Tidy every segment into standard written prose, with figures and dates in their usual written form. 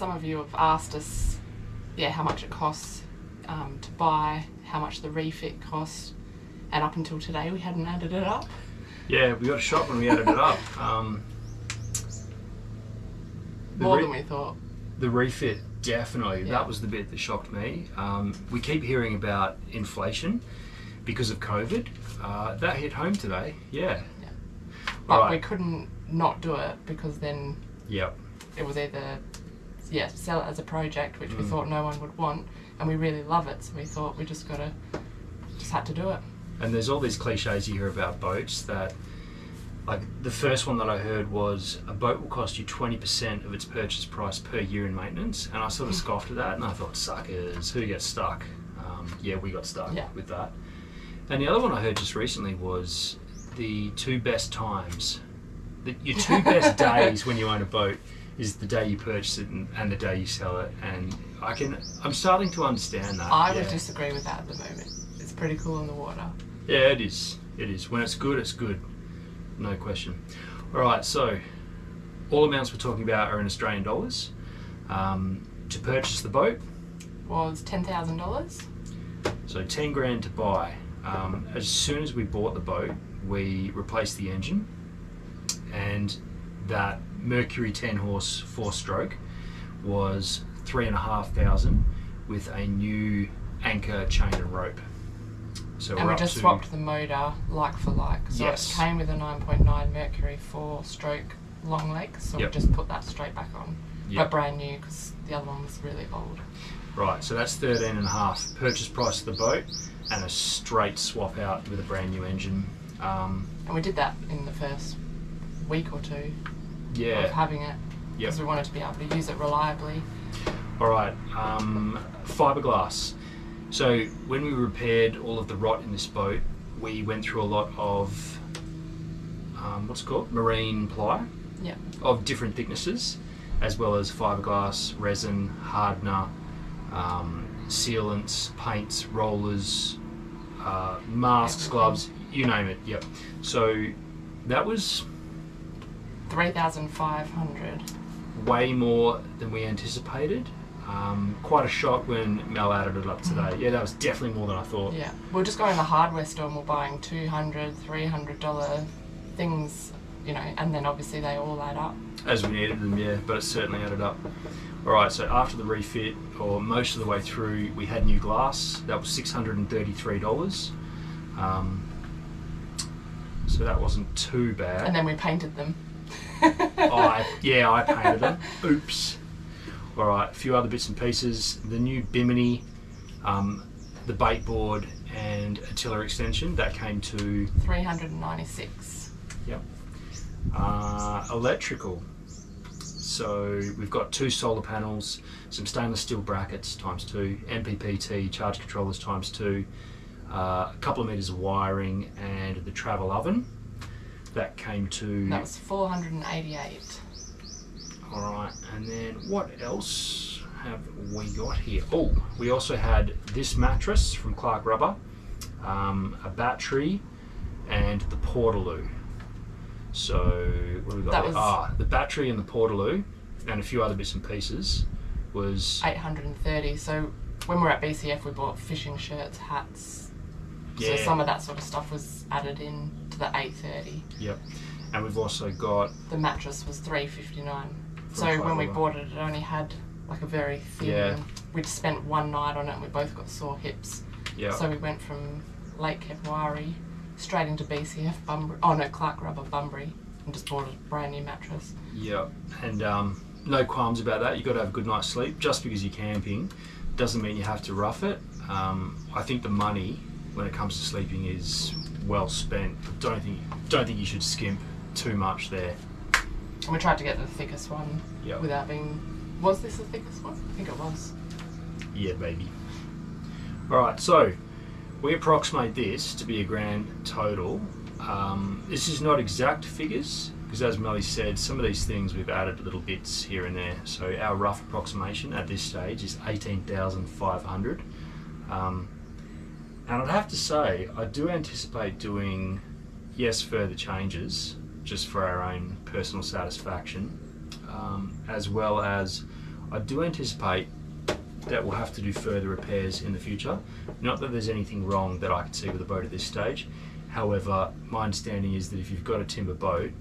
some of you have asked us, how much it costs to buy, how much the refit cost, and up until today we hadn't added it up. Yeah, we got a shock when we added it up. More than we thought. The refit, definitely. That was the bit that shocked me. We keep hearing about inflation because of COVID. That hit home today, But we couldn't not do it because then it was either sell it as a project, which we thought no one would want, and we really love it, so we thought we just had to do it. And there's all these cliches you hear about boats that, like the first one that I heard was a boat will cost you 20% of its purchase price per year in maintenance, and I sort of scoffed at that and I thought, suckers, who gets stuck? We got stuck with that. And the other one I heard just recently was the two best times, your two best days when you own a boat is the day you purchase it and the day you sell it. And I'm starting to understand that. I would disagree with that at the moment. It's pretty cool in the water. Yeah, it is. It is. When it's good, it's good. No question. All right, so all amounts we're talking about are in Australian dollars. To purchase the boat was $10,000. So 10 grand to buy. As soon as we bought the boat, we replaced the engine, and that Mercury 10 horse 4-stroke was $3,500 with a new anchor, chain and rope. So and we just swapped the motor like for like. So it came with a 9.9 Mercury 4-stroke long leg, so we just put that straight back on. But brand new, because the other one was really old. Right, so that's 13.5 purchase price of the boat and a straight swap out with a brand new engine. And we did that in the first week or two of having it, because we wanted to be able to use it reliably. All right, fiberglass. So when we repaired all of the rot in this boat, we went through a lot of what's it called, marine ply of different thicknesses, as well as fiberglass, resin, hardener, sealants, paints, rollers, masks, gloves, you name it. So that was $3,500. Way more than we anticipated. Quite a shock when Mel added it up today. Yeah, that was definitely more than I thought. Yeah, we're just going to the hardware store and we're buying $200, $300 things, and then obviously they all add up. As we needed them, but it certainly added up. All right, so after the refit, or most of the way through, we had new glass. That was $633. So that wasn't too bad. And then we painted them. I painted them. Oops. All right, a few other bits and pieces. The new bimini, the bait board, and a tiller extension, that came to $396. Yep. Electrical. So we've got 2 solar panels, some stainless steel brackets ×2, MPPT charge controllers ×2, a couple of meters of wiring, and the travel oven. That came to... That was $488. Alright, and then what else have we got here? Oh, we also had this mattress from Clark Rubber, a battery, and the portaloo. So, what have we got? The battery and the portaloo, and a few other bits and pieces, was $830. So when we were at BCF, we bought fishing shirts, hats. So some of that sort of stuff was added in to the $830. Yep. And we've also got... The mattress was $359. So when we bought it, it only had like a very thin... We'd spent one night on it and we both got sore hips. Yeah. So we went from Lake Kepwari straight into BCF, Clark Rubber, Bunbury, and just bought a brand new mattress. Yeah. And no qualms about that. You've got to have a good night's sleep. Just because you're camping doesn't mean you have to rough it. I think the money, when it comes to sleeping, is well spent. Don't think you should skimp too much there. And we tried to get the thickest one without being... Was this the thickest one? I think it was. Yeah, baby. Alright, so we approximate this to be a grand total. This is not exact figures, because as Melly said, some of these things we've added little bits here and there. So our rough approximation at this stage is $18,500. And I'd have to say, I do anticipate doing, further changes, just for our own personal satisfaction, as well as I do anticipate that we'll have to do further repairs in the future. Not that there's anything wrong that I can see with the boat at this stage. However, my understanding is that if you've got a timber boat,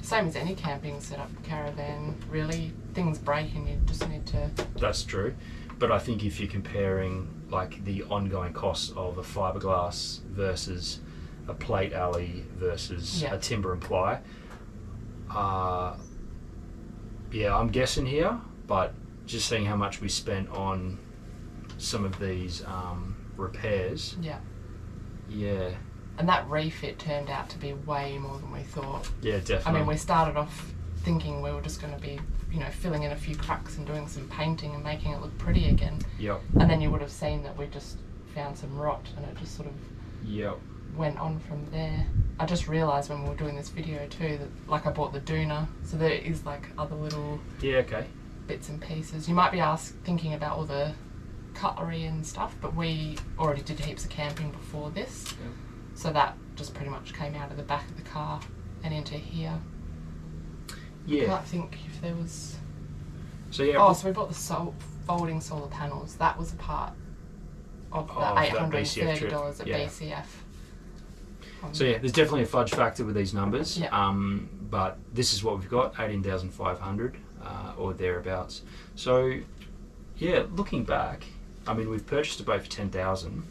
same as any camping setup, caravan, really, things break and you just need to... That's true. But I think if you're comparing like the ongoing costs of a fiberglass versus a plate alley versus a timber and ply, yeah, I'm guessing here, but just seeing how much we spent on some of these repairs. Yeah. And that refit turned out to be way more than we thought. Yeah, definitely. I mean, we started off thinking we were just going to be, you know, filling in a few cracks and doing some painting and making it look pretty again. Yep. And then you would have seen that we just found some rot and it just sort of went on from there. I just realised when we were doing this video too that, like, I bought the doona, so there is like other little bits and pieces. You might be thinking about all the cutlery and stuff, but we already did heaps of camping before this, so that just pretty much came out of the back of the car and into here. I can't think if there was... So yeah. Oh, so we bought the folding solar panels. That was a part of the $830 at BCF. So yeah, there's definitely a fudge factor with these numbers. Yeah. But this is what we've got, 18,500 or thereabouts. So yeah, looking back, I mean, we've purchased a boat for 10,000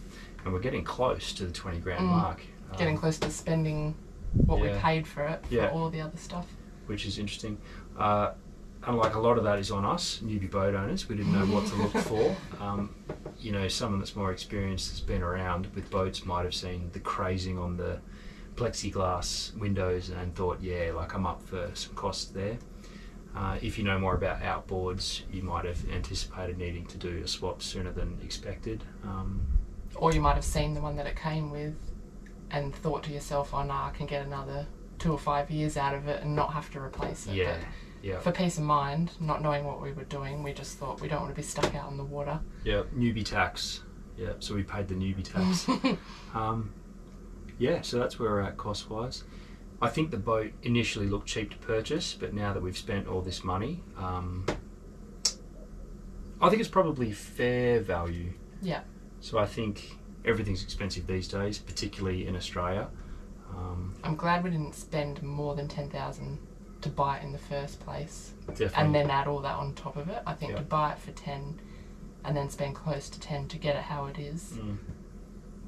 and we're getting close to the 20 grand mark. Getting close to spending what we paid for it for all the other stuff. Which is interesting. And like a lot of that is on us, newbie boat owners. We didn't know what to look for. You know, someone that's more experienced, that's been around with boats, might have seen the crazing on the plexiglass windows and thought, yeah, like I'm up for some costs there. If you know more about outboards, you might have anticipated needing to do a swap sooner than expected. Or you might have seen the one that it came with and thought to yourself, oh no, I can get another 2 or 5 years out of it and not have to replace it. But for peace of mind, not knowing what we were doing, we just thought we don't want to be stuck out in the water. Yeah, newbie tax. Yeah, so we paid the newbie tax. Yeah, so that's where we're at cost-wise. I think the boat initially looked cheap to purchase, but now that we've spent all this money, I think it's probably fair value. Yeah. So I think everything's expensive these days, particularly in Australia. I'm glad we didn't spend more than 10,000 to buy it in the first place. Definitely. And then add all that on top of it. I think to buy it for 10 and then spend close to 10 to get it how it is,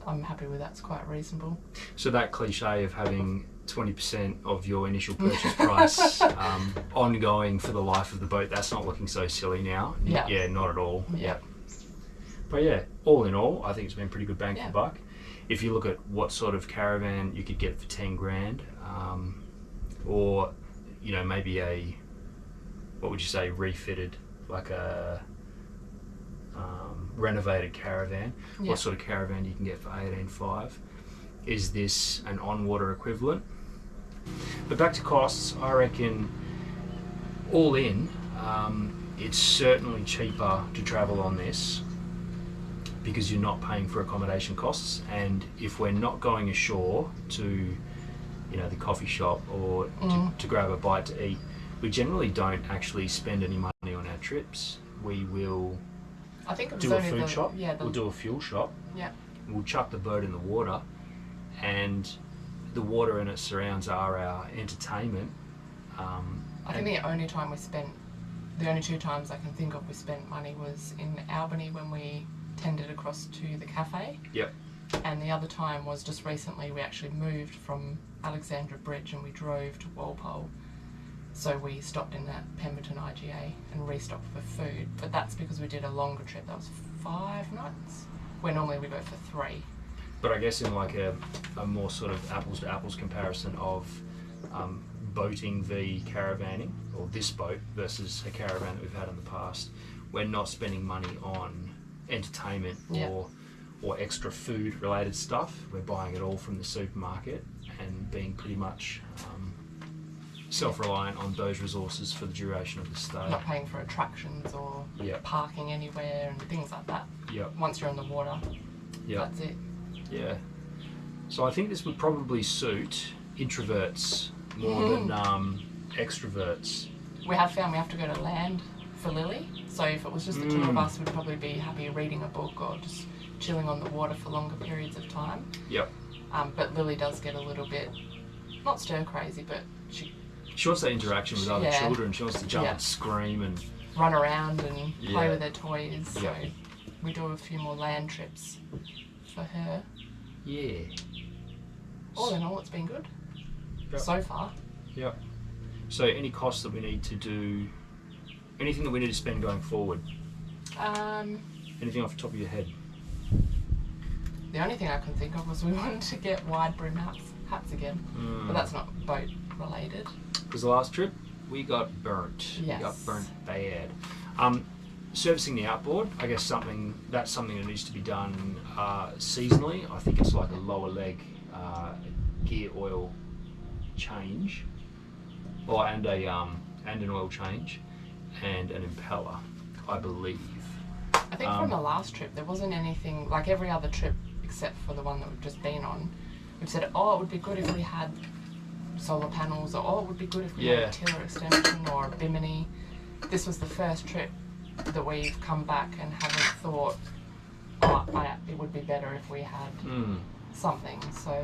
I'm happy with that. It's quite reasonable. So that cliche of having 20% of your initial purchase price ongoing for the life of the boat, that's not looking so silly now. Yeah, not at all. Yeah. But yeah, all in all, I think it's been pretty good bang for buck. If you look at what sort of caravan you could get for 10 grand, or, you know, maybe a, what would you say, refitted, like a renovated caravan, what sort of caravan you can get for 18.5? Is this an on-water equivalent? But back to costs, I reckon all in, it's certainly cheaper to travel on this because you're not paying for accommodation costs, and if we're not going ashore to, you know, the coffee shop or to grab a bite to eat, we generally don't actually spend any money on our trips. We will do a food shop, we'll do a fuel shop, we'll chuck the boat in the water, and the water and its surrounds are our entertainment. I think the only two times I can think of we spent money was in Albany when we tended across to the cafe. And the other time was just recently. We actually moved from Alexandra Bridge and we drove to Walpole. So we stopped in at Pemberton IGA and restocked for food. But that's because we did a longer trip. That was 5 nights, where normally we go for 3. But I guess in like a more sort of apples to apples comparison of boating v caravanning, or this boat versus a caravan that we've had in the past, we're not spending money on entertainment or extra food related stuff. We're buying it all from the supermarket and being pretty much self-reliant on those resources for the duration of the stay. Not paying for attractions or parking anywhere and things like that. Once you're on the water, that's it. Yeah. So I think this would probably suit introverts more than extroverts. we have found we have to go to land for Lily. So if it was just the two of us, we'd probably be happy reading a book or just chilling on the water for longer periods of time. Yep. But Lily does get a little bit, not stir crazy, but she wants that interaction with other children. She wants to jump and scream and run around and play with her toys. So Yep. we do a few more land trips for her. Yeah. All in all, it's been good so far. Yep. So any costs that we need to do, anything that we need to spend going forward? Anything off the top of your head? The only thing I can think of was we wanted to get wide brim hats again, but that's not boat related. Because the last trip we got burnt. Yes. We got burnt bad. Servicing the outboard, I guess that's something that needs to be done seasonally. I think it's like a lower leg gear oil change, and an oil change, and an impeller, I believe. I think from the last trip there wasn't anything like every other trip except for the one that we've just been on. We've said, oh, it would be good if we had solar panels, or oh, it would be good if we had a tiller extension or a bimini. This was the first trip that we've come back and haven't thought, it would be better if we had something. So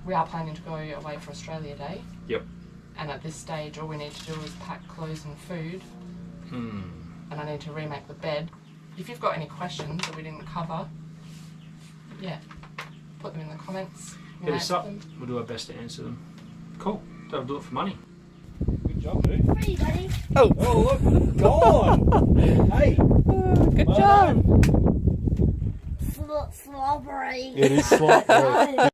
we are planning to go away for Australia Day. Yep. And at this stage, all we need to do is pack clothes and food. And I need to remake the bed. If you've got any questions that we didn't cover, put them in the comments. Hit us up. We'll do our best to answer them. Cool. That'll do it for money. Good job, dude. Free, buddy. Oh, look, gone. Hey. Good job. Slobbery. It is slobbery.